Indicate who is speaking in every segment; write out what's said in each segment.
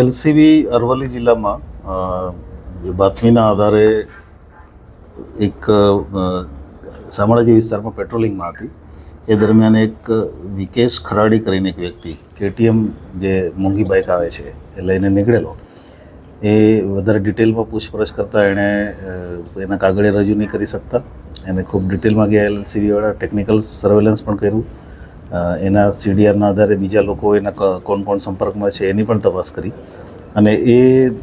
Speaker 1: LCB Aravalli જિલ્લામાં બાતમીના આધારે એક શામળાજી વિસ્તારમાં પેટ્રોલિંગમાં હતી. એ દરમિયાન એક વિકેશ ખરાડી કરીને એક વ્યક્તિ કેટીએમ જે મોંઘી બાઇક આવે છે એ લઈને નીકળેલો. એ વધારે ડિટેલમાં પૂછપરછ કરતાં એણે એના કાગળે રજૂ નહીં કરી શકતા. એને ખૂબ ડિટેલમાં ગયા એલસીબીવાળા ટેકનિકલ સર્વેલન્સ પણ કર્યું. એના સીડીઆરના આધારે બીજા લોકો એના કોણ કોણ સંપર્કમાં છે એની પણ તપાસ કરી. અને એ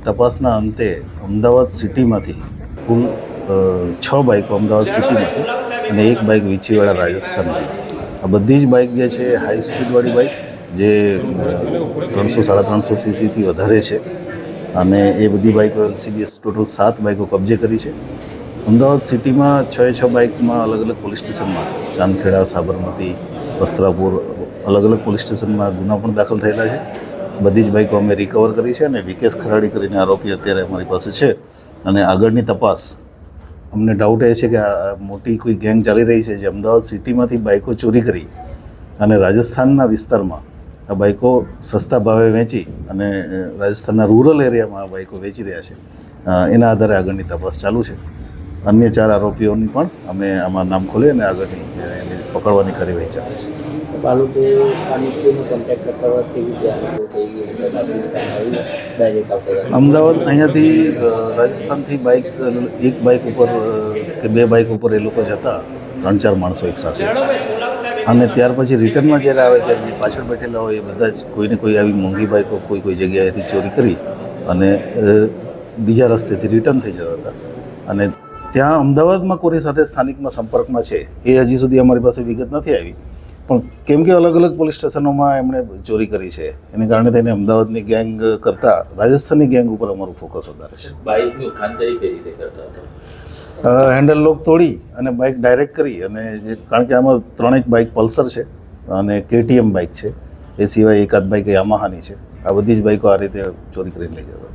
Speaker 1: તપાસના અંતે અમદાવાદ સિટીમાંથી કુલ 6 બાઇકો અમદાવાદ સિટીમાંથી અને 1 બાઇક વીંછીવાડા રાજસ્થાનથી. આ બધી જ બાઇક જે છે હાઈ સ્પીડવાળી બાઇક જે 300-350 સીસીથી વધારે છે. અને એ બધી બાઇકો એલસીબીએ ટોટલ 7 બાઇકો કબજે કરી છે. અમદાવાદ સિટીમાં 6 બાઇકમાં અલગ અલગ પોલીસ સ્ટેશનમાં ચાંદખેડા, સાબરમતી, વસ્ત્રાપુર અલગ અલગ પોલીસ સ્ટેશનમાં ગુના પણ દાખલ થયેલા છે. બધી જ બાઇકો અમે રિકવર કરી છે અને વિકેશ ખરાડી કરીને આરોપી અત્યારે અમારી પાસે છે. અને આગળની તપાસ અમને ડાઉટ એ છે કે આ મોટી કોઈ ગેંગ ચાલી રહી છે જે અમદાવાદ સિટીમાંથી બાઇકો ચોરી કરી અને રાજસ્થાનના વિસ્તારમાં આ બાઇકો સસ્તા ભાવે વેચી અને રાજસ્થાનના રૂરલ એરિયામાં આ બાઇકો વેચી રહ્યા છે. એના આધારે આગળની તપાસ ચાલુ છે. અન્ય 4 આરોપીઓની પણ અમે આમાં નામ ખોલી અને આગળની પકડવાની કાર્યવાહી ચાલે છે. અમદાવાદ અહીંયાથી રાજસ્થાનથી એક બાઇક ઉપર કે 2 બાઇક ઉપર એ લોકો જતા 3-4 માણસો એકસાથે. અને ત્યાર પછી રિટર્નમાં જ્યારે આવે ત્યારે જે પાછળ બેઠેલા હોય એ બધા જ કોઈને કોઈ આવી મોંઘી બાઇકો કોઈ જગ્યાએથી ચોરી કરી અને બીજા રસ્તેથી રિટર્ન થઈ જતા હતા. અને ત્યાં અમદાવાદમાં કોની સાથે સ્થાનિકમાં સંપર્કમાં છે એ હજી સુધી અમારી પાસે વિગત નથી આવી. પણ કેમ કે અલગ અલગ પોલીસ સ્ટેશનોમાં એમણે ચોરી કરી છે એને કારણે થઈને અમદાવાદની ગેંગ કરતાં રાજસ્થાનની ગેંગ ઉપર અમારું ફોકસ વધારે છે.
Speaker 2: બાઇકનું ખાનદારી કઈ રીતે કરતા હતા?
Speaker 1: હેન્ડલ લોક તોડી અને બાઇક ડાયરેક્ટ કરી અને કારણ કે આમાં 3 બાઇક પલ્સર છે અને કેટીએમ બાઇક છે. એ સિવાય એકાદ બાઇક યામાહાની છે. આ બધી જ બાઇકો આ રીતે ચોરી કરીને લઈ જતા હતા.